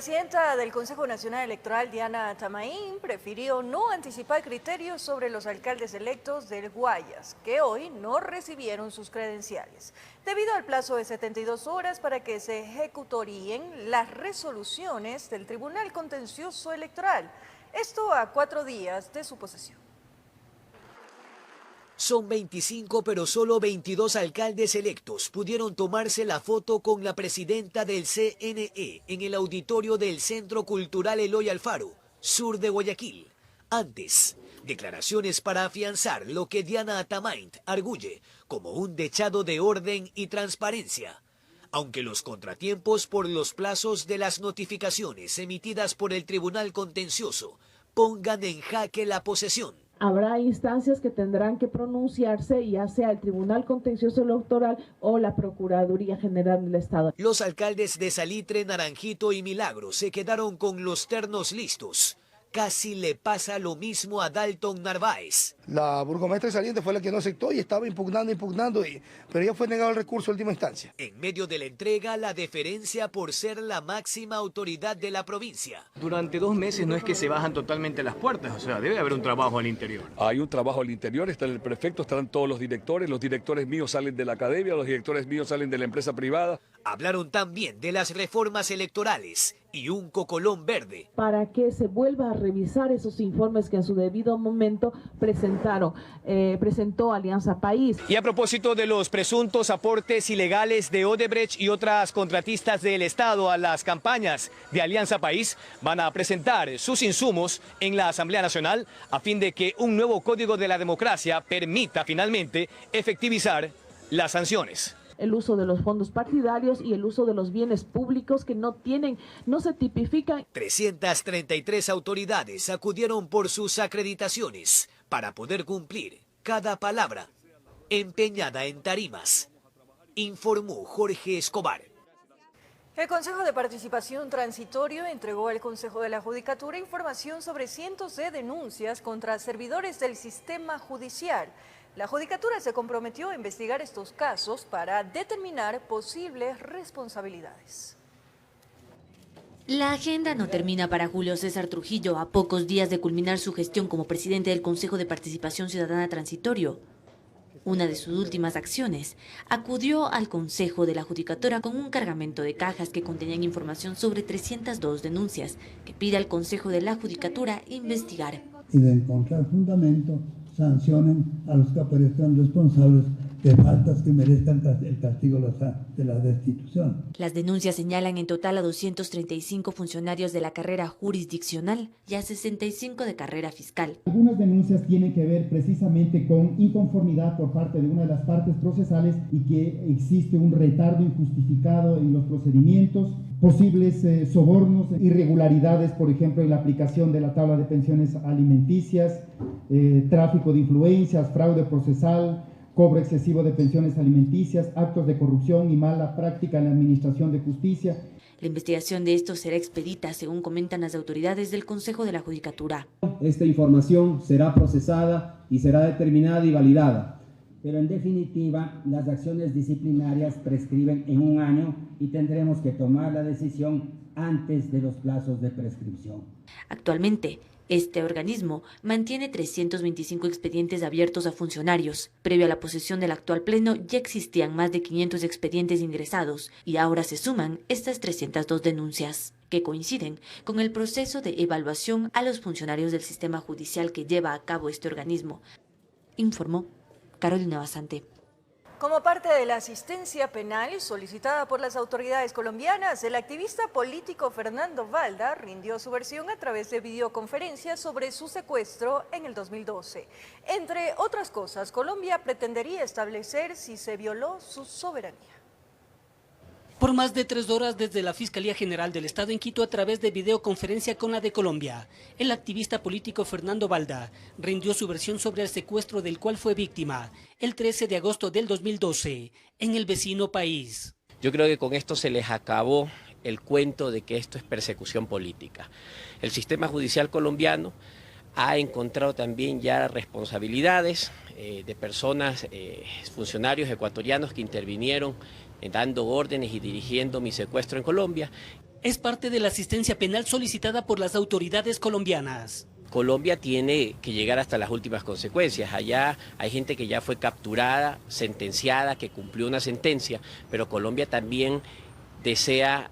presidenta del Consejo Nacional Electoral, Diana Tamaín, prefirió no anticipar criterios sobre los alcaldes electos del Guayas, que hoy no recibieron sus credenciales, debido al plazo de 72 horas para que se ejecutorien las resoluciones del Tribunal Contencioso Electoral, esto a 4 días de su posesión. Son 25, pero solo 22 alcaldes electos pudieron tomarse la foto con la presidenta del CNE en el auditorio del Centro Cultural Eloy Alfaro, sur de Guayaquil. Antes, declaraciones para afianzar lo que Diana Tamaín arguye como un dechado de orden y transparencia. Aunque los contratiempos por los plazos de las notificaciones emitidas por el Tribunal Contencioso pongan en jaque la posesión. Habrá instancias que tendrán que pronunciarse, ya sea el Tribunal Contencioso Electoral o la Procuraduría General del Estado. Los alcaldes de Salitre, Naranjito y Milagro se quedaron con los ternos listos. Casi le pasa lo mismo a Dalton Narváez. La burgomestra saliente fue la que no aceptó y estaba impugnando, pero ya fue negado el recurso en última instancia. En medio de la entrega, la deferencia por ser la máxima autoridad de la provincia. Durante 2 meses no es que se bajan totalmente las puertas, o sea, debe haber un trabajo al interior. Hay un trabajo al interior, está el prefecto, estarán todos los directores míos salen de la academia, los directores míos salen de la empresa privada. Hablaron también de las reformas electorales y un cocolón verde. Para que se vuelva a revisar esos informes que en su debido momento presentó Alianza País. Y a propósito de los presuntos aportes ilegales de Odebrecht y otras contratistas del Estado a las campañas de Alianza País, van a presentar sus insumos en la Asamblea Nacional a fin de que un nuevo Código de la Democracia permita finalmente efectivizar las sanciones. El uso de los fondos partidarios y el uso de los bienes públicos que no se tipifican. 333 autoridades acudieron por sus acreditaciones para poder cumplir cada palabra empeñada en tarimas, informó Jorge Escobar. El Consejo de Participación Transitorio entregó al Consejo de la Judicatura información sobre cientos de denuncias contra servidores del sistema judicial. La Judicatura se comprometió a investigar estos casos para determinar posibles responsabilidades. La agenda no termina para Julio César Trujillo a pocos días de culminar su gestión como presidente del Consejo de Participación Ciudadana Transitorio. Una de sus últimas acciones, acudió al Consejo de la Judicatura con un cargamento de cajas que contenían información sobre 302 denuncias que pide al Consejo de la Judicatura investigar. Y de encontrar fundamento, sancionen a los que aparezcan responsables de faltas que merezcan el castigo de la destitución. Las denuncias señalan en total a 235 funcionarios de la carrera jurisdiccional y a 65 de carrera fiscal. Algunas denuncias tienen que ver precisamente con inconformidad por parte de una de las partes procesales y que existe un retardo injustificado en los procedimientos, posibles sobornos, irregularidades, por ejemplo, en la aplicación de la tabla de pensiones alimenticias, tráfico de influencias, fraude procesal, cobro excesivo de pensiones alimenticias, actos de corrupción y mala práctica en la administración de justicia. La investigación de estos será expedita, según comentan las autoridades del Consejo de la Judicatura. Esta información será procesada y será determinada y validada. Pero en definitiva, las acciones disciplinarias prescriben en 1 año y tendremos que tomar la decisión antes de los plazos de prescripción. Actualmente, este organismo mantiene 325 expedientes abiertos a funcionarios. Previo a la posesión del actual pleno ya existían más de 500 expedientes ingresados y ahora se suman estas 302 denuncias, que coinciden con el proceso de evaluación a los funcionarios del sistema judicial que lleva a cabo este organismo, informó Carolina Basante. Como parte de la asistencia penal solicitada por las autoridades colombianas, el activista político Fernando Valda rindió su versión a través de videoconferencia sobre su secuestro en el 2012. Entre otras cosas, Colombia pretendería establecer si se violó su soberanía. Por más de 3 horas desde la Fiscalía General del Estado en Quito a través de videoconferencia con la de Colombia, el activista político Fernando Valda rindió su versión sobre el secuestro del cual fue víctima el 13 de agosto del 2012 en el vecino país. Yo creo que con esto se les acabó el cuento de que esto es persecución política. El sistema judicial colombiano ha encontrado también ya responsabilidades de personas, funcionarios ecuatorianos que intervinieron dando órdenes y dirigiendo mi secuestro en Colombia. Es parte de la asistencia penal solicitada por las autoridades colombianas. Colombia tiene que llegar hasta las últimas consecuencias. Allá hay gente que ya fue capturada, sentenciada, que cumplió una sentencia, pero Colombia también desea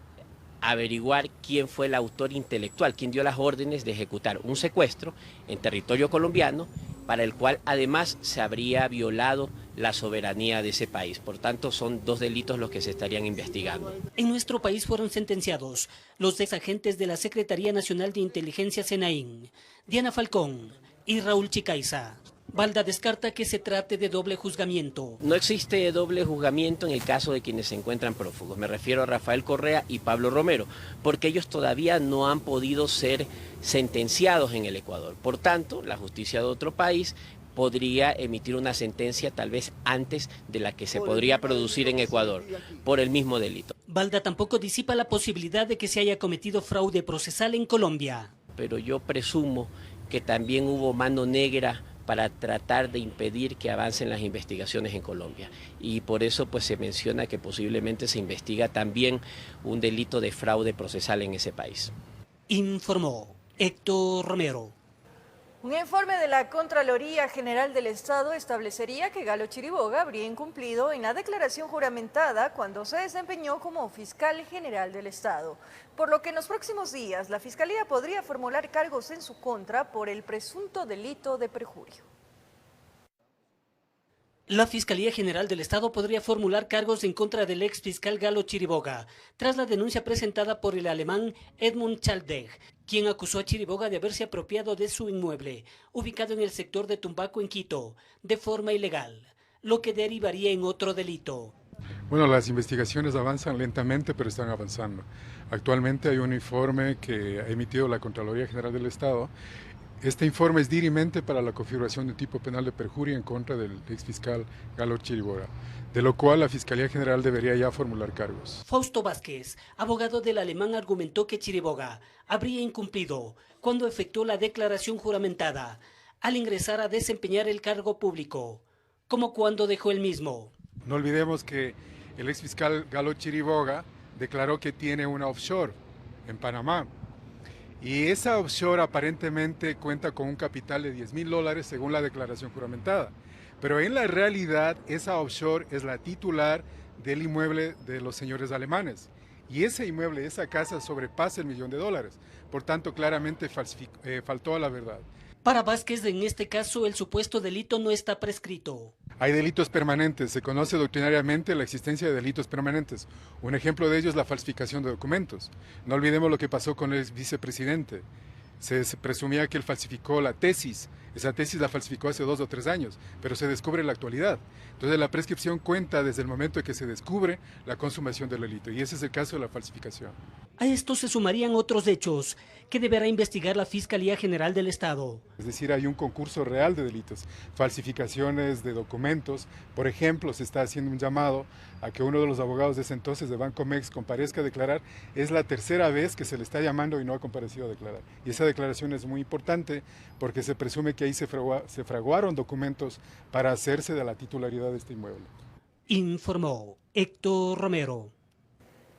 averiguar quién fue el autor intelectual, quién dio las órdenes de ejecutar un secuestro en territorio colombiano, para el cual además se habría violado la soberanía de ese país. Por tanto, son 2 delitos los que se estarían investigando. En nuestro país fueron sentenciados los exagentes de la Secretaría Nacional de Inteligencia SENAIN, Diana Falcón y Raúl Chicaiza. Balda descarta que se trate de doble juzgamiento. No existe doble juzgamiento en el caso de quienes se encuentran prófugos. Me refiero a Rafael Correa y Pablo Romero, porque ellos todavía no han podido ser sentenciados en el Ecuador. Por tanto, la justicia de otro país podría emitir una sentencia tal vez antes de la que se podría producir en Ecuador, por el mismo delito. Balda tampoco disipa la posibilidad de que se haya cometido fraude procesal en Colombia. Pero yo presumo que también hubo mano negra para tratar de impedir que avancen las investigaciones en Colombia. Y por eso pues se menciona que posiblemente se investiga también un delito de fraude procesal en ese país. Informó Héctor Romero. Un informe de la Contraloría General del Estado establecería que Galo Chiriboga habría incumplido en la declaración juramentada cuando se desempeñó como fiscal general del Estado, por lo que en los próximos días la Fiscalía podría formular cargos en su contra por el presunto delito de perjurio. La Fiscalía General del Estado podría formular cargos en contra del ex fiscal Galo Chiriboga, tras la denuncia presentada por el alemán Edmund Chaldeg, quien acusó a Chiriboga de haberse apropiado de su inmueble, ubicado en el sector de Tumbaco, en Quito, de forma ilegal, lo que derivaría en otro delito. Bueno, las investigaciones avanzan lentamente, pero están avanzando. Actualmente hay un informe que ha emitido la Contraloría General del Estado. Este informe es dirimente para la configuración de un tipo penal de perjurio en contra del exfiscal Galo Chiriboga, de lo cual la Fiscalía General debería ya formular cargos. Fausto Vázquez, abogado del alemán, argumentó que Chiriboga habría incumplido cuando efectuó la declaración juramentada al ingresar a desempeñar el cargo público, como cuando dejó el mismo. No olvidemos que el exfiscal Galo Chiriboga declaró que tiene una offshore en Panamá. Y esa offshore aparentemente cuenta con un capital de $10,000 según la declaración juramentada. Pero en la realidad esa offshore es la titular del inmueble de los señores alemanes. Y ese inmueble, esa casa sobrepasa $1 millón. Por tanto, claramente faltó a la verdad. Para Vázquez, en este caso, el supuesto delito no está prescrito. Hay delitos permanentes, se conoce doctrinariamente la existencia de delitos permanentes. Un ejemplo de ello es la falsificación de documentos. No olvidemos lo que pasó con el vicepresidente. Se presumía que él falsificó la tesis. Esa tesis la falsificó hace 2 o 3 años, pero se descubre en la actualidad. Entonces la prescripción cuenta desde el momento en que se descubre la consumación del delito, y ese es el caso de la falsificación. A esto se sumarían otros hechos que deberá investigar la Fiscalía General del Estado. Es decir, hay un concurso real de delitos, falsificaciones de documentos. Por ejemplo, se está haciendo un llamado a que uno de los abogados de ese entonces de Bancomex comparezca a declarar. Es la tercera vez que se le está llamando y no ha comparecido a declarar. Y esa declaración es muy importante porque se presume que ahí se fraguaron documentos para hacerse de la titularidad de este inmueble. Informó Héctor Romero.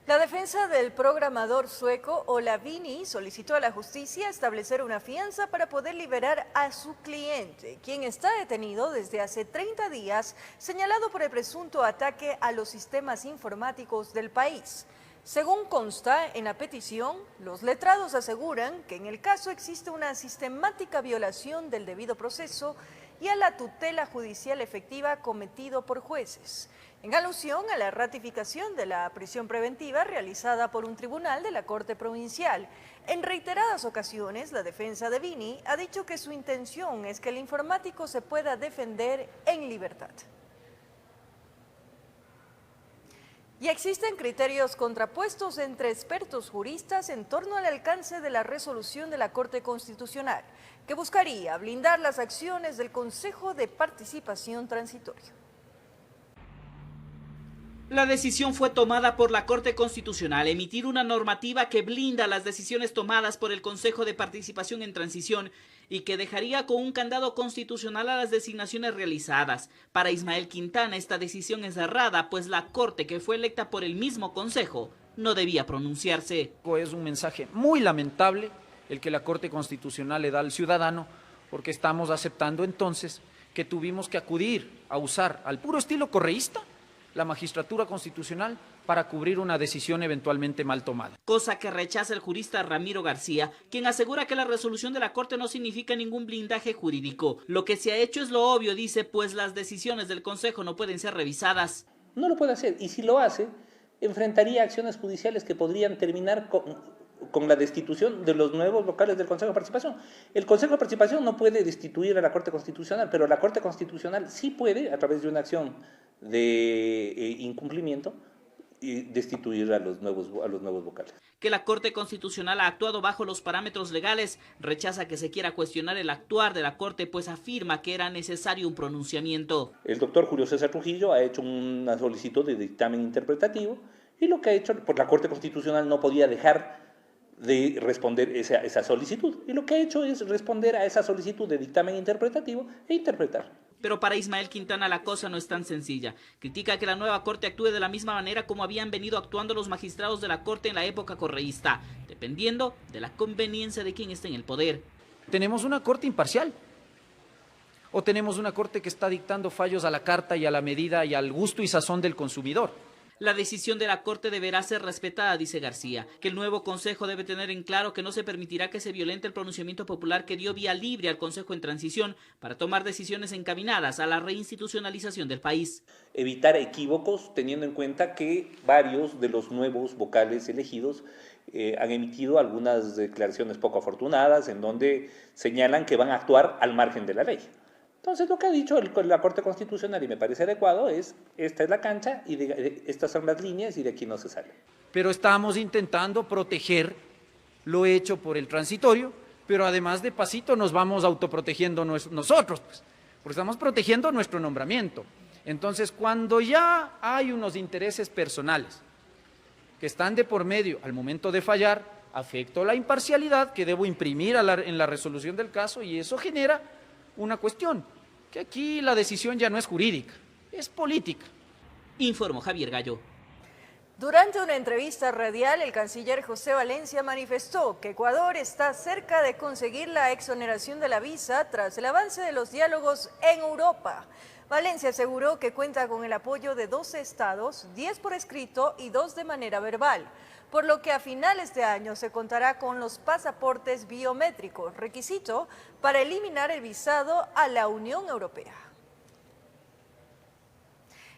La defensa del programador sueco Ola Vini solicitó a la justicia establecer una fianza para poder liberar a su cliente, quien está detenido desde hace 30 días, señalado por el presunto ataque a los sistemas informáticos del país. Según consta en la petición, los letrados aseguran que en el caso existe una sistemática violación del debido proceso y a la tutela judicial efectiva cometido por jueces, en alusión a la ratificación de la prisión preventiva realizada por un tribunal de la Corte Provincial. En reiteradas ocasiones, la defensa de Vini ha dicho que su intención es que el informático se pueda defender en libertad. Y existen criterios contrapuestos entre expertos juristas en torno al alcance de la resolución de la Corte Constitucional, que buscaría blindar las acciones del Consejo de Participación Transitoria. La decisión fue tomada por la Corte Constitucional, emitir una normativa que blinda las decisiones tomadas por el Consejo de Participación en Transición y que dejaría con un candado constitucional a las designaciones realizadas. Para Ismael Quintana, esta decisión es errada, pues la Corte, que fue electa por el mismo Consejo, no debía pronunciarse. Es un mensaje muy lamentable el que la Corte Constitucional le da al ciudadano, porque estamos aceptando entonces que tuvimos que acudir a usar al puro estilo correísta la magistratura constitucional para cubrir una decisión eventualmente mal tomada. Cosa que rechaza el jurista Ramiro García, quien asegura que la resolución de la Corte no significa ningún blindaje jurídico. Lo que se ha hecho es lo obvio, dice, pues las decisiones del Consejo no pueden ser revisadas. No lo puede hacer, y si lo hace, enfrentaría acciones judiciales que podrían terminar con la destitución de los nuevos vocales del Consejo de Participación. El Consejo de Participación no puede destituir a la Corte Constitucional, pero la Corte Constitucional sí puede, a través de una acción de incumplimiento, destituir a los nuevos vocales. Que la Corte Constitucional ha actuado bajo los parámetros legales, rechaza que se quiera cuestionar el actuar de la Corte, pues afirma que era necesario un pronunciamiento. El doctor Julio César Trujillo ha hecho una solicitud de dictamen interpretativo y lo que ha hecho, pues la Corte Constitucional no podía dejar de responder esa solicitud, y lo que ha hecho es responder a esa solicitud de dictamen interpretativo e interpretar. Pero para Ismael Quintana la cosa no es tan sencilla. Critica que la nueva Corte actúe de la misma manera como habían venido actuando los magistrados de la Corte en la época correísta, dependiendo de la conveniencia de quien esté en el poder. ¿Tenemos una Corte imparcial? ¿O tenemos una Corte que está dictando fallos a la carta y a la medida y al gusto y sazón del consumidor? La decisión de la Corte deberá ser respetada, dice García, que el nuevo Consejo debe tener en claro que no se permitirá que se violente el pronunciamiento popular que dio vía libre al Consejo en transición para tomar decisiones encaminadas a la reinstitucionalización del país. Evitar equívocos teniendo en cuenta que varios de los nuevos vocales elegidos han emitido algunas declaraciones poco afortunadas en donde señalan que van a actuar al margen de la ley. Entonces lo que ha dicho la Corte Constitucional, y me parece adecuado, es esta es la cancha y estas son las líneas y de aquí no se sale. Pero estamos intentando proteger lo hecho por el transitorio, pero además de pasito nos vamos autoprotegiendo nosotros, pues, porque estamos protegiendo nuestro nombramiento. Entonces, cuando ya hay unos intereses personales que están de por medio al momento de fallar, afecto la imparcialidad que debo imprimir en la resolución del caso, y eso genera una cuestión, que aquí la decisión ya no es jurídica, es política. Informó Javier Gallo. Durante una entrevista radial, el canciller José Valencia manifestó que Ecuador está cerca de conseguir la exoneración de la visa tras el avance de los diálogos en Europa. Valencia aseguró que cuenta con el apoyo de 12 estados, 10 por escrito y 2 de manera verbal, por lo que a finales de año se contará con los pasaportes biométricos, requisito para eliminar el visado a la Unión Europea.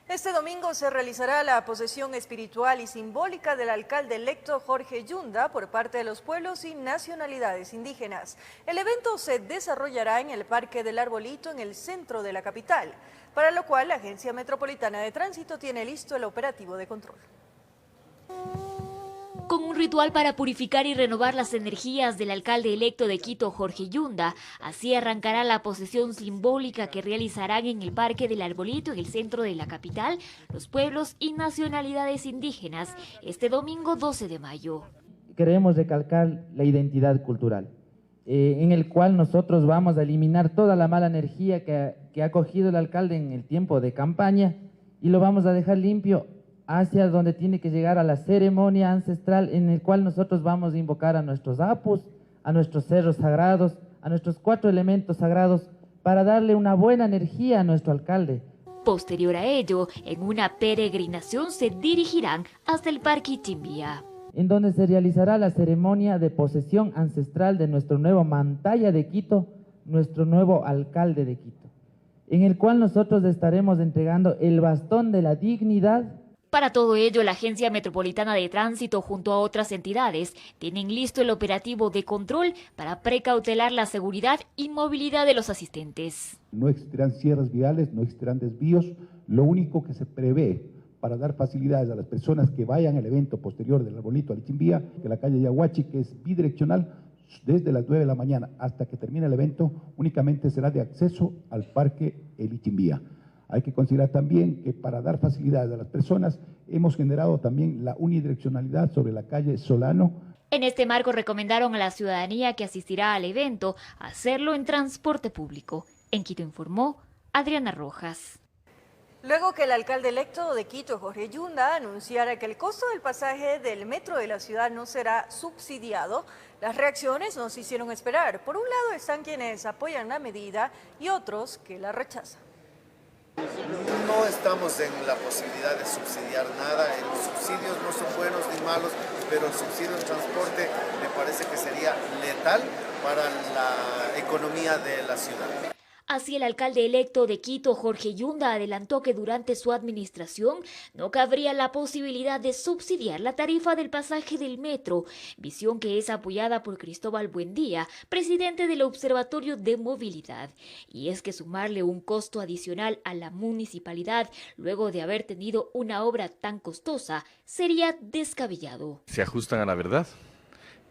Este domingo se realizará la posesión espiritual y simbólica del alcalde electo Jorge Yunda por parte de los pueblos y nacionalidades indígenas. El evento se desarrollará en el Parque del Arbolito, en el centro de la capital, para lo cual la Agencia Metropolitana de Tránsito tiene listo el operativo de control. Con un ritual para purificar y renovar las energías del alcalde electo de Quito, Jorge Yunda, así arrancará la posesión simbólica que realizarán en el Parque del Arbolito, en el centro de la capital, los pueblos y nacionalidades indígenas, este domingo 12 de mayo. Queremos recalcar la identidad cultural, en el cual nosotros vamos a eliminar toda la mala energía que ha cogido el alcalde en el tiempo de campaña y lo vamos a dejar limpio hacia donde tiene que llegar a la ceremonia ancestral, en el cual nosotros vamos a invocar a nuestros apus, a nuestros cerros sagrados, a nuestros 4 elementos sagrados, para darle una buena energía a nuestro alcalde. Posterior a ello, en una peregrinación se dirigirán hasta el Parque Ichimbía, en donde se realizará la ceremonia de posesión ancestral de nuestro nuevo Mantaya de Quito, nuestro nuevo alcalde de Quito, en el cual nosotros estaremos entregando el bastón de la dignidad. Para todo ello, la Agencia Metropolitana de Tránsito, junto a otras entidades, tienen listo el operativo de control para precautelar la seguridad y movilidad de los asistentes. No existirán cierres viales, no existirán desvíos. Lo único que se prevé para dar facilidades a las personas que vayan al evento posterior del Arbolito al Ichimbía, que la calle Yaguachi, que es bidireccional, desde las 9 de la mañana hasta que termine el evento, únicamente será de acceso al Parque El Ichimbía. Hay que considerar también que para dar facilidades a las personas hemos generado también la unidireccionalidad sobre la calle Solano. En este marco recomendaron a la ciudadanía que asistirá al evento hacerlo en transporte público. En Quito informó Adriana Rojas. Luego que el alcalde electo de Quito, Jorge Yunda, anunciara que el costo del pasaje del metro de la ciudad no será subsidiado, las reacciones no se hicieron esperar. Por un lado están quienes apoyan la medida y otros que la rechazan. No estamos en la posibilidad de subsidiar nada, los subsidios no son buenos ni malos, pero el subsidio de transporte me parece que sería letal para la economía de la ciudad. Así, el alcalde electo de Quito, Jorge Yunda, adelantó que durante su administración no cabría la posibilidad de subsidiar la tarifa del pasaje del metro, visión que es apoyada por Cristóbal Buendía, presidente del Observatorio de Movilidad. Y es que sumarle un costo adicional a la municipalidad luego de haber tenido una obra tan costosa sería descabellado. Se ajustan a la verdad.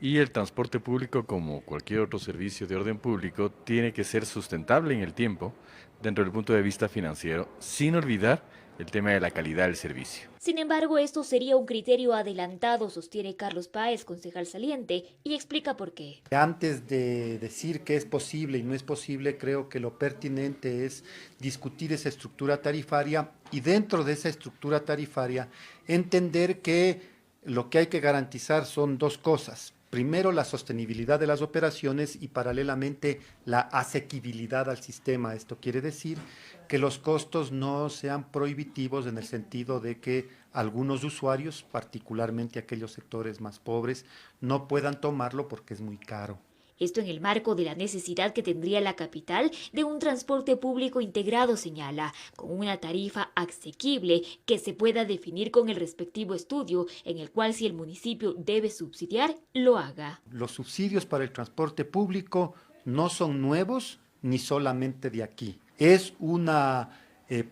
Y el transporte público, como cualquier otro servicio de orden público, tiene que ser sustentable en el tiempo, dentro del punto de vista financiero, sin olvidar el tema de la calidad del servicio. Sin embargo, esto sería un criterio adelantado, sostiene Carlos Páez, concejal saliente, y explica por qué. Antes de decir que es posible y no es posible, creo que lo pertinente es discutir esa estructura tarifaria y dentro de esa estructura tarifaria entender que lo que hay que garantizar son dos cosas. Primero, la sostenibilidad de las operaciones y paralelamente la asequibilidad al sistema. Esto quiere decir que los costos no sean prohibitivos en el sentido de que algunos usuarios, particularmente aquellos sectores más pobres, no puedan tomarlo porque es muy caro. Esto en el marco de la necesidad que tendría la capital de un transporte público integrado, señala, con una tarifa asequible que se pueda definir con el respectivo estudio, en el cual si el municipio debe subsidiar, lo haga. Los subsidios para el transporte público no son nuevos ni solamente de aquí. Es una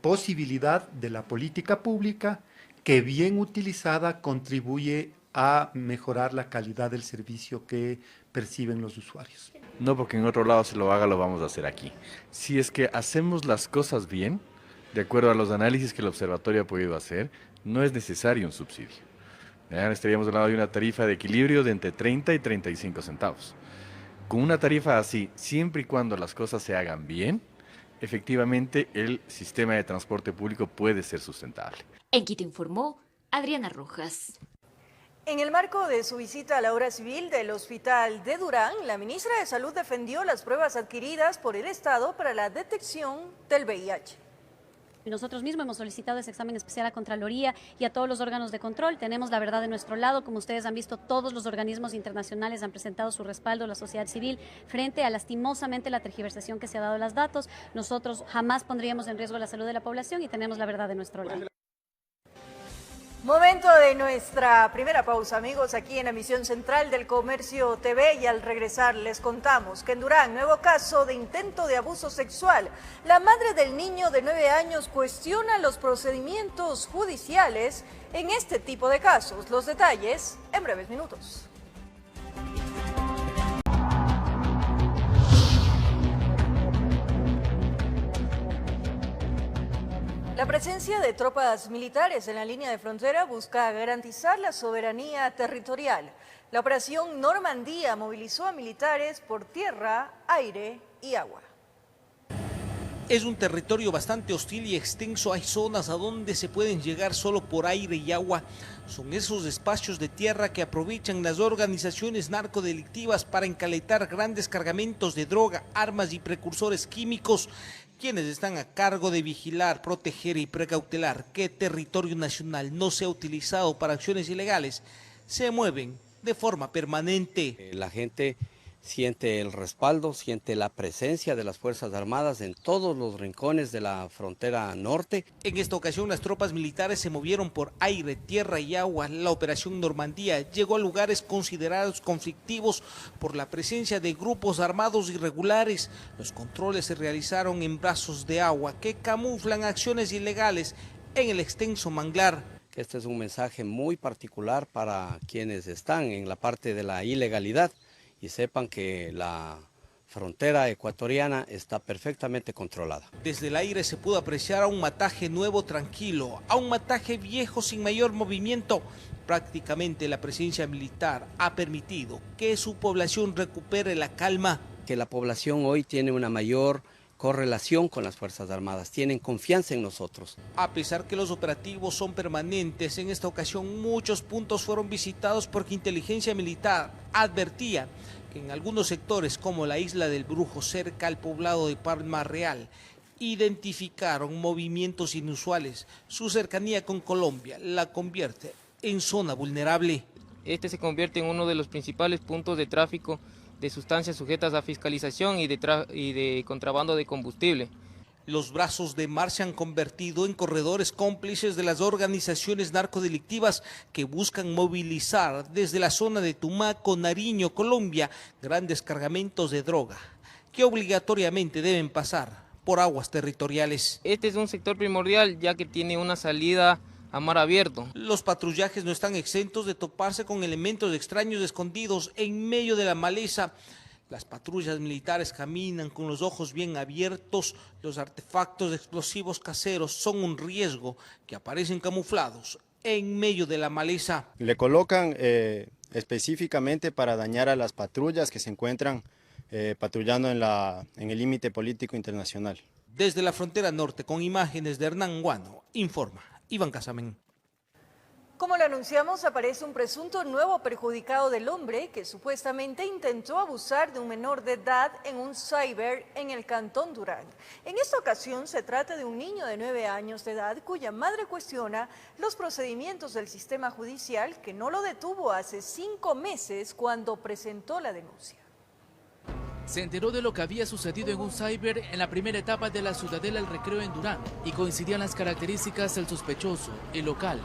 posibilidad de la política pública que bien utilizada contribuye a mejorar la calidad del servicio que perciben los usuarios. No porque en otro lado se lo haga, lo vamos a hacer aquí. Si es que hacemos las cosas bien, de acuerdo a los análisis que el observatorio ha podido hacer, no es necesario un subsidio. Estaríamos hablando de una tarifa de equilibrio de entre 30 y 35 centavos. Con una tarifa así, siempre y cuando las cosas se hagan bien, efectivamente el sistema de transporte público puede ser sustentable. En Quito informó Adriana Rojas. En el marco de su visita a la obra civil del Hospital de Durán, la ministra de Salud defendió las pruebas adquiridas por el Estado para la detección del VIH. Nosotros mismos hemos solicitado ese examen especial a Contraloría y a todos los órganos de control. Tenemos la verdad de nuestro lado. Como ustedes han visto, todos los organismos internacionales han presentado su respaldo a la sociedad civil frente a lastimosamente la tergiversación que se ha dado de los datos. Nosotros jamás pondríamos en riesgo la salud de la población y tenemos la verdad de nuestro lado. Momento de nuestra primera pausa, amigos, aquí en la emisión central del Comercio TV, y al regresar les contamos que en Durán, nuevo caso de intento de abuso sexual. La madre del niño de 9 años cuestiona los procedimientos judiciales en este tipo de casos. Los detalles en breves minutos. La presencia de tropas militares en la línea de frontera busca garantizar la soberanía territorial. La operación Normandía movilizó a militares por tierra, aire y agua. Es un territorio bastante hostil y extenso. Hay zonas a donde se pueden llegar solo por aire y agua. Son esos espacios de tierra que aprovechan las organizaciones narcodelictivas para encaletar grandes cargamentos de droga, armas y precursores químicos. Quienes están a cargo de vigilar, proteger y precautelar que territorio nacional no sea utilizado para acciones ilegales, se mueven de forma permanente. La gente siente el respaldo, siente la presencia de las Fuerzas Armadas en todos los rincones de la frontera norte. En esta ocasión las tropas militares se movieron por aire, tierra y agua. La operación Normandía llegó a lugares considerados conflictivos por la presencia de grupos armados irregulares. Los controles se realizaron en brazos de agua que camuflan acciones ilegales en el extenso manglar. Este es un mensaje muy particular para quienes están en la parte de la ilegalidad y sepan que la frontera ecuatoriana está perfectamente controlada. Desde el aire se pudo apreciar a un mataje nuevo tranquilo, a un mataje viejo sin mayor movimiento. Prácticamente la presencia militar ha permitido que su población recupere la calma. Que la población hoy tiene una mayor correlación con las Fuerzas Armadas, tienen confianza en nosotros. A pesar que los operativos son permanentes, en esta ocasión muchos puntos fueron visitados porque Inteligencia Militar advertía que en algunos sectores como la Isla del Brujo, cerca al poblado de Palma Real, identificaron movimientos inusuales. Su cercanía con Colombia la convierte en zona vulnerable. Este se convierte en uno de los principales puntos de tráfico de sustancias sujetas a fiscalización y de contrabando de combustible. Los brazos de mar se han convertido en corredores cómplices de las organizaciones narcodelictivas que buscan movilizar desde la zona de Tumaco, Nariño, Colombia, grandes cargamentos de droga que obligatoriamente deben pasar por aguas territoriales. Este es un sector primordial ya que tiene una salida a mar abierto. Los patrullajes no están exentos de toparse con elementos extraños escondidos en medio de la maleza. Las patrullas militares caminan con los ojos bien abiertos. Los artefactos explosivos caseros son un riesgo que aparecen camuflados en medio de la maleza. Le colocan específicamente para dañar a las patrullas que se encuentran patrullando en el límite político internacional. Desde la frontera norte, con imágenes de Hernán Guano, informa Iván Casamen. Como lo anunciamos, aparece un presunto nuevo perjudicado del hombre que supuestamente intentó abusar de un menor de edad en un cyber en el Cantón Durán. En esta ocasión se trata de un niño de 9 años de edad cuya madre cuestiona los procedimientos del sistema judicial que no lo detuvo hace 5 meses cuando presentó la denuncia. Se enteró de lo que había sucedido en un cyber en la primera etapa de la Ciudadela El Recreo en Durán y coincidían las características del sospechoso, el local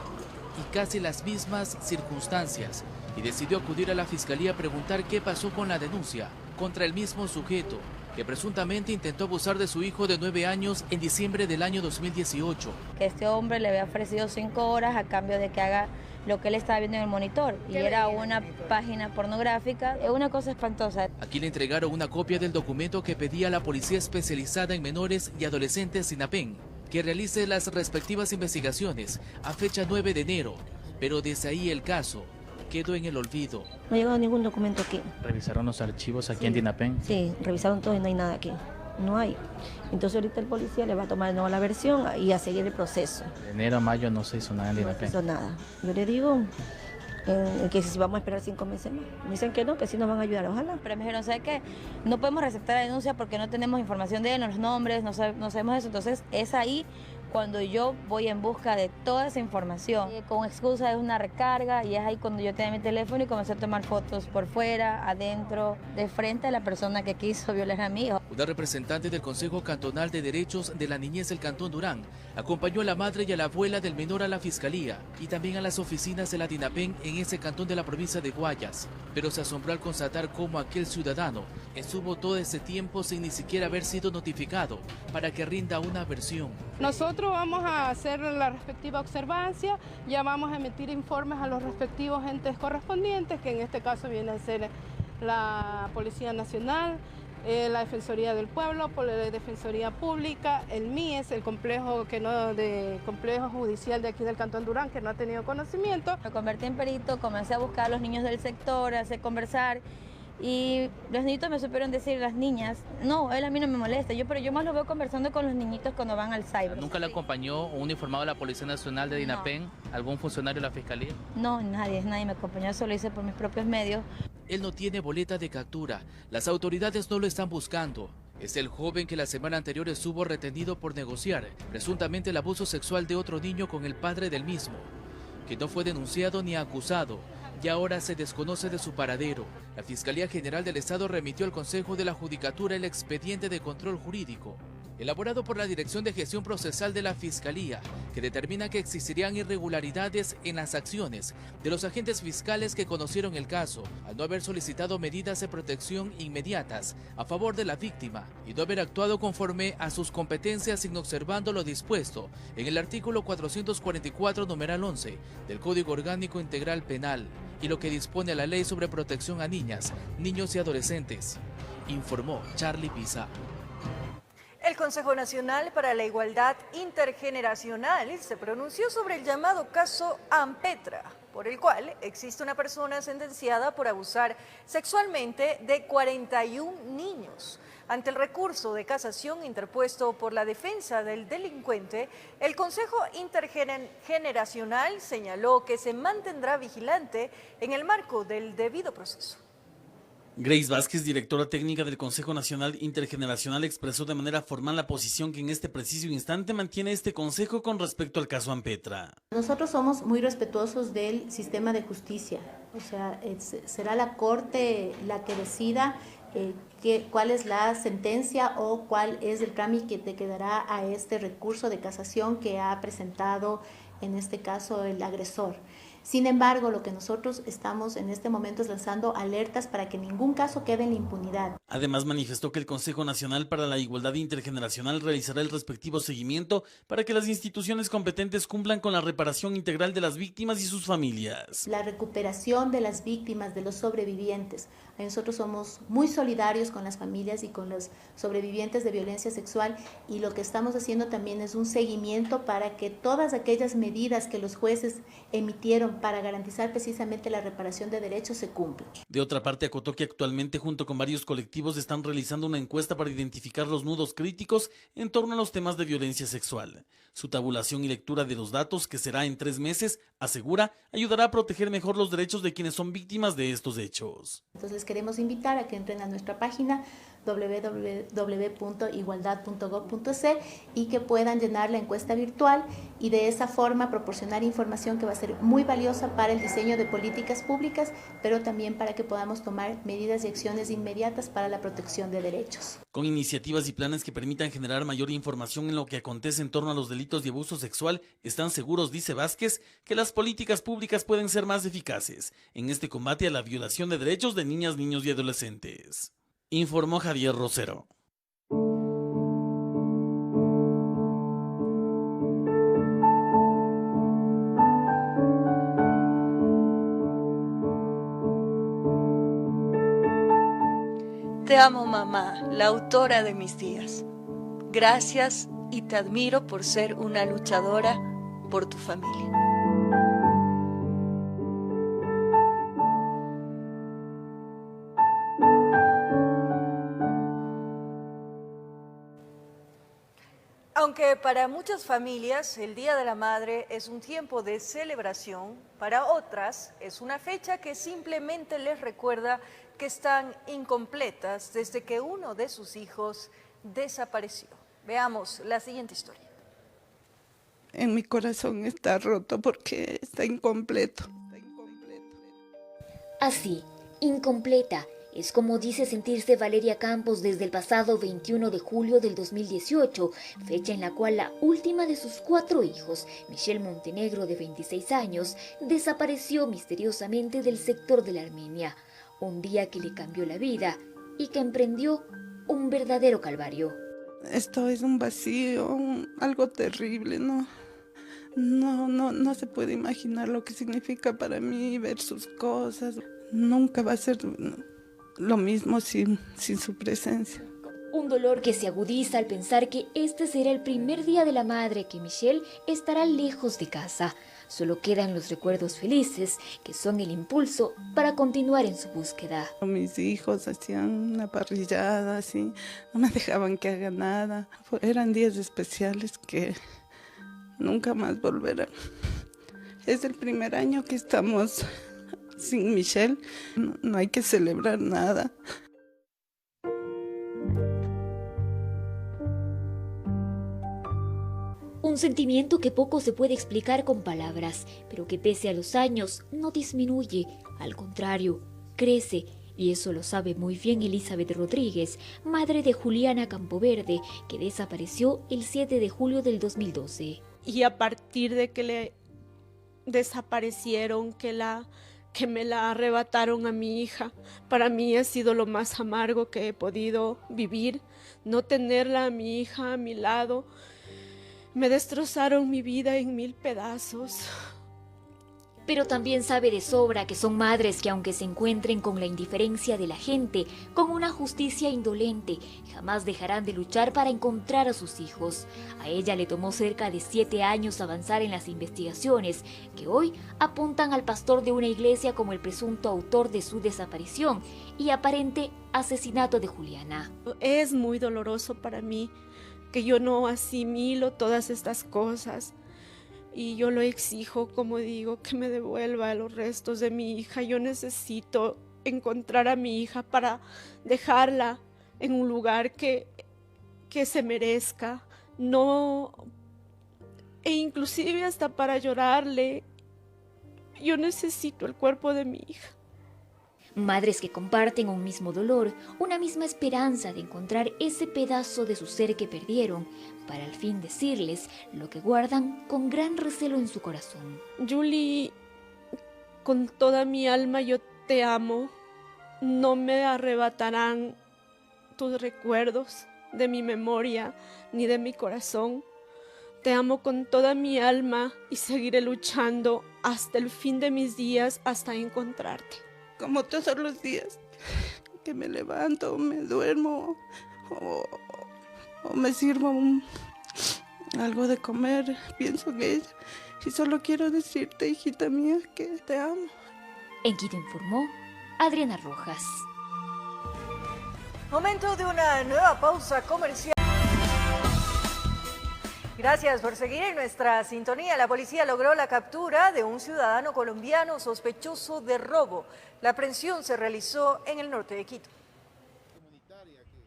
y casi las mismas circunstancias, y decidió acudir a la fiscalía a preguntar qué pasó con la denuncia contra el mismo sujeto que presuntamente intentó abusar de su hijo de 9 años en diciembre del año 2018. Que este hombre le había ofrecido 5 horas a cambio de que haga lo que él estaba viendo en el monitor, y era una página pornográfica, es una cosa espantosa. Aquí le entregaron una copia del documento que pedía a la Policía Especializada en Menores y Adolescentes SINAPEN que realice las respectivas investigaciones a fecha 9 de enero, pero desde ahí el caso quedó en el olvido. No ha llegado ningún documento aquí. ¿Revisaron los archivos aquí en DINAPEN? Sí, revisaron todo y no hay nada aquí. No hay. Entonces ahorita el policía le va a tomar de nuevo la versión y a seguir el proceso. De enero a mayo no se hizo nada en DINAPEN. No se hizo nada. Yo le digo que si vamos a esperar 5 meses más. Me dicen que no, que sí nos van a ayudar, ojalá. Pero me dijeron, ¿sabe qué? No podemos receptar la denuncia porque no tenemos información de él, no los nombres, no sabemos eso. Entonces es ahí cuando yo voy en busca de toda esa información. Con excusa de una recarga, y es ahí cuando yo tenía mi teléfono y comencé a tomar fotos por fuera, adentro, de frente a la persona que quiso violar a mi hijo. Una representante del Consejo Cantonal de Derechos de la Niñez del Cantón Durán acompañó a la madre y a la abuela del menor a la fiscalía y también a las oficinas de la DINAPEN en ese cantón de la provincia de Guayas, pero se asombró al constatar cómo aquel ciudadano estuvo todo ese tiempo sin ni siquiera haber sido notificado para que rinda una versión. Nosotros vamos a hacer la respectiva observancia, ya vamos a emitir informes a los respectivos entes correspondientes, que en este caso viene a ser la Policía Nacional, la Defensoría del Pueblo, la Defensoría Pública, el MIES, el complejo judicial de aquí del Cantón Durán, que no ha tenido conocimiento. Me convertí en perito, comencé a buscar a los niños del sector, a hacer conversar. Y los niñitos me supieron decir, las niñas, no, él a mí no me molesta, pero yo más lo veo conversando con los niñitos cuando van al cyber. ¿Nunca le acompañó o uniformado a la Policía Nacional de DINAPEN, no. ¿Algún funcionario de la Fiscalía? No, nadie me acompañó, eso lo hice por mis propios medios. Él no tiene boleta de captura, las autoridades no lo están buscando. Es el joven que la semana anterior estuvo retenido por negociar presuntamente el abuso sexual de otro niño con el padre del mismo, que no fue denunciado ni acusado. Y ahora se desconoce de su paradero. La Fiscalía General del Estado remitió al Consejo de la Judicatura el expediente de control jurídico, elaborado por la Dirección de Gestión Procesal de la Fiscalía, que determina que existirían irregularidades en las acciones de los agentes fiscales que conocieron el caso, al no haber solicitado medidas de protección inmediatas a favor de la víctima y no haber actuado conforme a sus competencias sin observando lo dispuesto en el artículo 444, numeral 11 del Código Orgánico Integral Penal y lo que dispone la Ley sobre Protección a Niñas, Niños y Adolescentes, informó Charlie Pisa. El Consejo Nacional para la Igualdad Intergeneracional se pronunció sobre el llamado caso Ampetra, por el cual existe una persona sentenciada por abusar sexualmente de 41 niños. Ante el recurso de casación interpuesto por la defensa del delincuente, el Consejo Intergeneracional señaló que se mantendrá vigilante en el marco del debido proceso. Grace Vázquez, directora técnica del Consejo Nacional Intergeneracional, expresó de manera formal la posición que en este preciso instante mantiene este consejo con respecto al caso Ampetra. Nosotros somos muy respetuosos del sistema de justicia, o sea, será la Corte la que decida cuál es la sentencia o cuál es el trámite que quedará a este recurso de casación que ha presentado en este caso el agresor. Sin embargo, lo que nosotros estamos en este momento es lanzando alertas para que ningún caso quede en la impunidad. Además, manifestó que el Consejo Nacional para la Igualdad Intergeneracional realizará el respectivo seguimiento para que las instituciones competentes cumplan con la reparación integral de las víctimas y sus familias. La recuperación de las víctimas, de los sobrevivientes. Nosotros somos muy solidarios con las familias y con los sobrevivientes de violencia sexual, y lo que estamos haciendo también es un seguimiento para que todas aquellas medidas que los jueces emitieron para garantizar precisamente la reparación de derechos se cumplan. De otra parte, acotó que actualmente junto con varios colectivos están realizando una encuesta para identificar los nudos críticos en torno a los temas de violencia sexual. Su tabulación y lectura de los datos, que será en 3 meses, asegura, ayudará a proteger mejor los derechos de quienes son víctimas de estos hechos. Entonces les queremos invitar a que entren a nuestra página www.igualdad.gov.es y que puedan llenar la encuesta virtual y de esa forma proporcionar información que va a ser muy valiosa para el diseño de políticas públicas, pero también para que podamos tomar medidas y acciones inmediatas para la protección de derechos. Con iniciativas y planes que permitan generar mayor información en lo que acontece en torno a los delitos de abuso sexual, están seguros, dice Vázquez, que las políticas públicas pueden ser más eficaces en este combate a la violación de derechos de niñas, niños y adolescentes. Informó Javier Rosero. Te amo, mamá, la autora de mis días. Gracias y te admiro por ser una luchadora por tu familia. Aunque para muchas familias el Día de la Madre es un tiempo de celebración, para otras es una fecha que simplemente les recuerda que están incompletas desde que uno de sus hijos desapareció. Veamos la siguiente historia. En mi corazón está roto porque está incompleto. Así, incompleta. Es como dice sentirse Valeria Campos desde el pasado 21 de julio del 2018, fecha en la cual la última de sus 4 hijos, Michelle Montenegro, de 26 años, desapareció misteriosamente del sector de la Armenia. Un día que le cambió la vida y que emprendió un verdadero calvario. Esto es un vacío, algo terrible, no se puede imaginar lo que significa para mí ver sus cosas. Nunca va a ser lo mismo sin su presencia. Un dolor que se agudiza al pensar que este será el primer día de la madre que Michelle estará lejos de casa. Solo quedan los recuerdos felices, que son el impulso para continuar en su búsqueda. Mis hijos hacían una parrillada, así, no me dejaban que haga nada. Eran días especiales que nunca más volverán. Es el primer año que estamos sin Michelle, no hay que celebrar nada. Un sentimiento que poco se puede explicar con palabras, pero que pese a los años no disminuye, al contrario, crece. Y eso lo sabe muy bien Elizabeth Rodríguez, madre de Juliana Campoverde, que desapareció el 7 de julio del 2012. Y a partir de que le desaparecieron, que me la arrebataron a mi hija, para mí ha sido lo más amargo que he podido vivir, no tenerla a mi hija a mi lado. Me destrozaron mi vida en 1000 pedazos. pero también sabe de sobra que son madres que, aunque se encuentren con la indiferencia de la gente, con una justicia indolente, jamás dejarán de luchar para encontrar a sus hijos. A ella le tomó cerca de 7 años avanzar en las investigaciones, que hoy apuntan al pastor de una iglesia como el presunto autor de su desaparición y aparente asesinato de Juliana. Es muy doloroso para mí que yo no asimilo todas estas cosas. Y yo lo exijo, como digo, que me devuelva los restos de mi hija. Yo necesito encontrar a mi hija para dejarla en un lugar que se merezca. No, e inclusive hasta para llorarle. Yo necesito el cuerpo de mi hija. Madres que comparten un mismo dolor, una misma esperanza de encontrar ese pedazo de su ser que perdieron, para al fin decirles lo que guardan con gran recelo en su corazón. Julie, con toda mi alma yo te amo. No me arrebatarán tus recuerdos de mi memoria ni de mi corazón. Te amo con toda mi alma y seguiré luchando hasta el fin de mis días hasta encontrarte. Como todos los días que me levanto, me duermo o me sirvo algo de comer, pienso en ella y solo quiero decirte, hijita mía, que te amo. En Quito informó Adriana Rojas. Momento de una nueva pausa comercial. Gracias por seguir en nuestra sintonía. La policía logró la captura de un ciudadano colombiano sospechoso de robo. La aprehensión se realizó en el norte de Quito.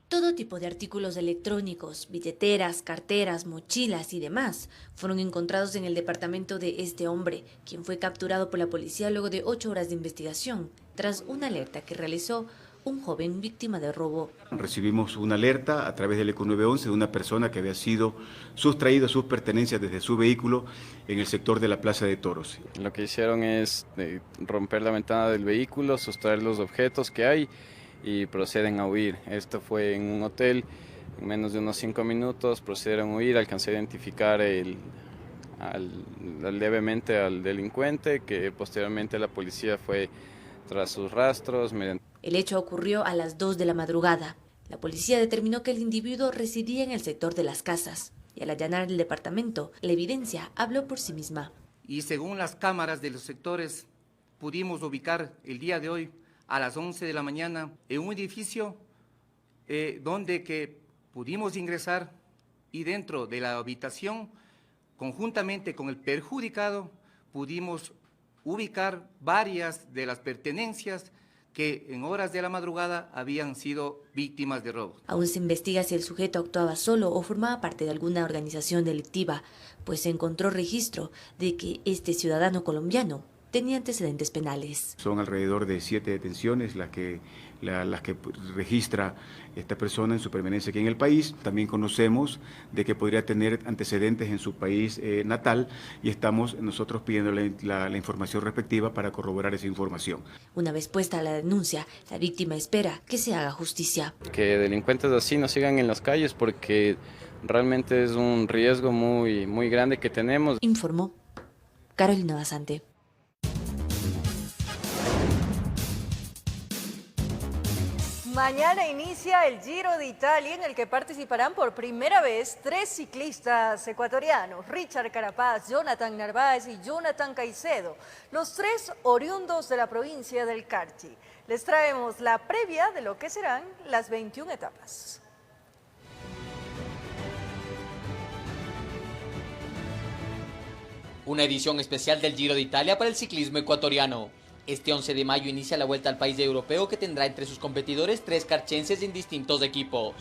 Todo tipo de artículos electrónicos, billeteras, carteras, mochilas y demás fueron encontrados en el departamento de este hombre, quien fue capturado por la policía luego de 8 horas de investigación, tras una alerta que realizó un joven víctima de robo. Recibimos una alerta a través del ECO 911 de una persona que había sido sustraído sus pertenencias desde su vehículo en el sector de la Plaza de Toros. Lo que hicieron es romper la ventana del vehículo, sustraer los objetos que hay y proceden a huir. Esto fue en un hotel, en menos de unos 5 minutos procedieron a huir. Alcancé a identificar levemente al delincuente, que posteriormente la policía fue tras sus rastros. El hecho ocurrió a las 2 de la madrugada. La policía determinó que el individuo residía en el sector de las casas y al allanar el departamento, la evidencia habló por sí misma. Y según las cámaras de los sectores, pudimos ubicar el día de hoy a las 11 de la mañana en un edificio donde que pudimos ingresar y dentro de la habitación, conjuntamente con el perjudicado, pudimos ubicar varias de las pertenencias que en horas de la madrugada habían sido víctimas de robo. Aún se investiga si el sujeto actuaba solo o formaba parte de alguna organización delictiva, pues se encontró registro de que este ciudadano colombiano tenía antecedentes penales. Son alrededor de 7 detenciones las que registra esta persona en su permanencia aquí en el país. También conocemos de que podría tener antecedentes en su país natal y estamos nosotros pidiéndole la información respectiva para corroborar esa información. Una vez puesta la denuncia, la víctima espera que se haga justicia. Que delincuentes así no sigan en las calles porque realmente es un riesgo muy grande que tenemos. Informó Carolina Basante. Mañana inicia el Giro de Italia, en el que participarán por primera vez 3 ciclistas ecuatorianos: Richard Carapaz, Jonathan Narváez y Jonathan Caicedo, los 3 oriundos de la provincia del Carchi. Les traemos la previa de lo que serán las 21 etapas. Una edición especial del Giro de Italia para el ciclismo ecuatoriano. Este 11 de mayo inicia la Vuelta al País Europeo, que tendrá entre sus competidores 3 carchenses en distintos equipos.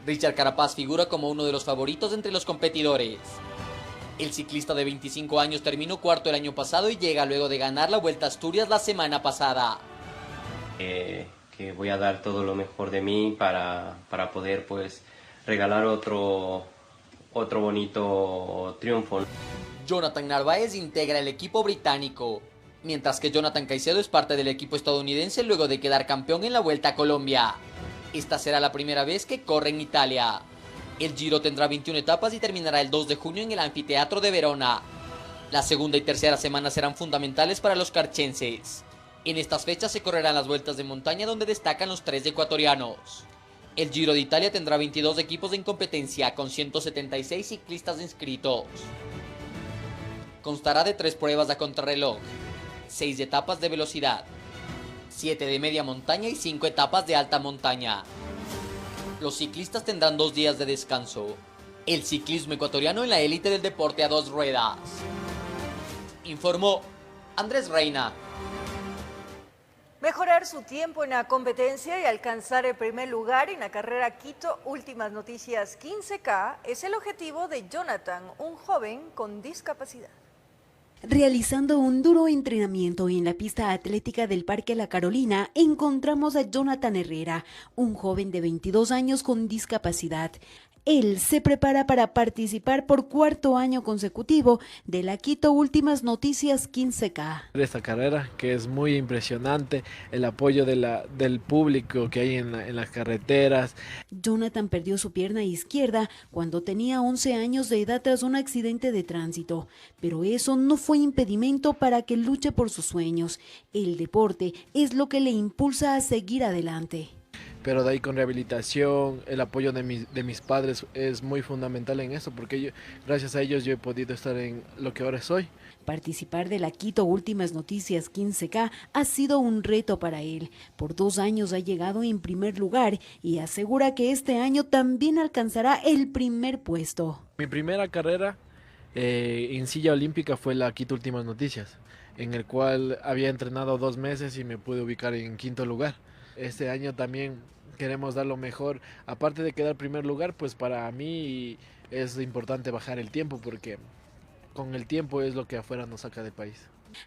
Richard Carapaz figura como uno de los favoritos entre los competidores. El ciclista de 25 años terminó cuarto el año pasado y llega luego de ganar la Vuelta a Asturias la semana pasada. Que voy a dar todo lo mejor de mí para poder regalar otro bonito triunfo. Jonathan Narváez integra el equipo británico, mientras que Jonathan Caicedo es parte del equipo estadounidense luego de quedar campeón en la Vuelta a Colombia. Esta será la primera vez que corre en Italia. El Giro tendrá 21 etapas y terminará el 2 de junio en el Anfiteatro de Verona. La segunda y tercera semana serán fundamentales para los carchenses. En estas fechas se correrán las vueltas de montaña donde destacan los 3 ecuatorianos. El Giro de Italia tendrá 22 equipos en competencia con 176 ciclistas inscritos. Constará de 3 pruebas a contrarreloj, 6 etapas de velocidad, 7 de media montaña y 5 etapas de alta montaña. Los ciclistas tendrán 2 días de descanso. El ciclismo ecuatoriano en la élite del deporte a 2 ruedas. Informó Andrés Reina. Mejorar su tiempo en la competencia y alcanzar el primer lugar en la carrera Quito Últimas Noticias 15K es el objetivo de Jonathan, un joven con discapacidad. Realizando un duro entrenamiento en la pista atlética del Parque La Carolina, encontramos a Jonathan Herrera, un joven de 22 años con discapacidad. Él se prepara para participar por 4º año consecutivo de la Quito Últimas Noticias 15K. Esta carrera que es muy impresionante, el apoyo del público que hay en las carreteras. Jonathan perdió su pierna izquierda cuando tenía 11 años de edad tras un accidente de tránsito, pero eso no fue impedimento para que luche por sus sueños. El deporte es lo que le impulsa a seguir adelante. Pero de ahí con rehabilitación, el apoyo de mis padres es muy fundamental en eso, porque gracias a ellos yo he podido estar en lo que ahora soy. Participar de la Quito Últimas Noticias 15K ha sido un reto para él. Por 2 años ha llegado en primer lugar y asegura que este año también alcanzará el primer puesto. Mi primera carrera en silla olímpica fue la Quito Últimas Noticias, en el cual había entrenado 2 meses y me pude ubicar en 5º lugar. Este año también queremos dar lo mejor, aparte de quedar primer lugar, pues para mí es importante bajar el tiempo, porque con el tiempo es lo que afuera nos saca del país.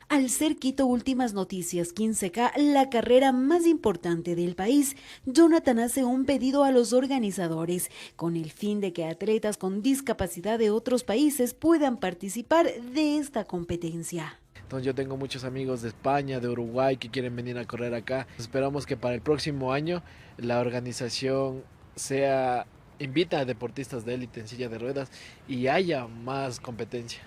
Al ser Quito Últimas Noticias 15K la carrera más importante del país, Jonathan hace un pedido a los organizadores con el fin de que atletas con discapacidad de otros países puedan participar de esta competencia. Entonces yo tengo muchos amigos de España, de Uruguay que quieren venir a correr acá. Esperamos que para el próximo año la organización invita a deportistas de élite en silla de ruedas y haya más competencia.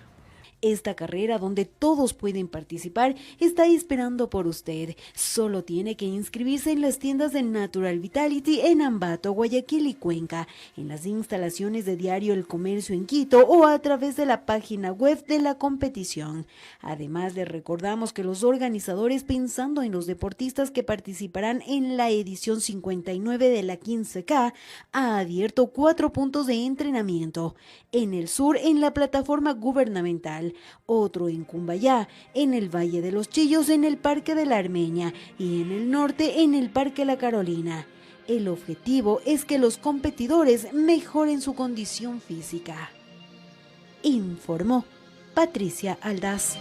Esta carrera, donde todos pueden participar, está esperando por usted. Solo tiene que inscribirse en las tiendas de Natural Vitality en Ambato, Guayaquil y Cuenca, en las instalaciones de Diario El Comercio en Quito o a través de la página web de la competición. Además, les recordamos que los organizadores, pensando en los deportistas que participarán en la edición 59 de la 15K, ha abierto 4 puntos de entrenamiento. En el sur, en la plataforma gubernamental, otro en Cumbayá, en el Valle de los Chillos, en el Parque de la Armenia y en el norte, en el Parque La Carolina. El objetivo es que los competidores mejoren su condición física. Informó Patricia Aldaz.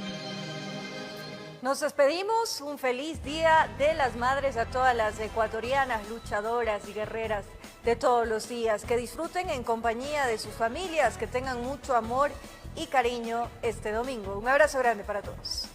Nos despedimos, un feliz Día de las Madres a todas las ecuatorianas, luchadoras y guerreras de todos los días. Que disfruten en compañía de sus familias, que tengan mucho amor y cariño este domingo. Un abrazo grande para todos.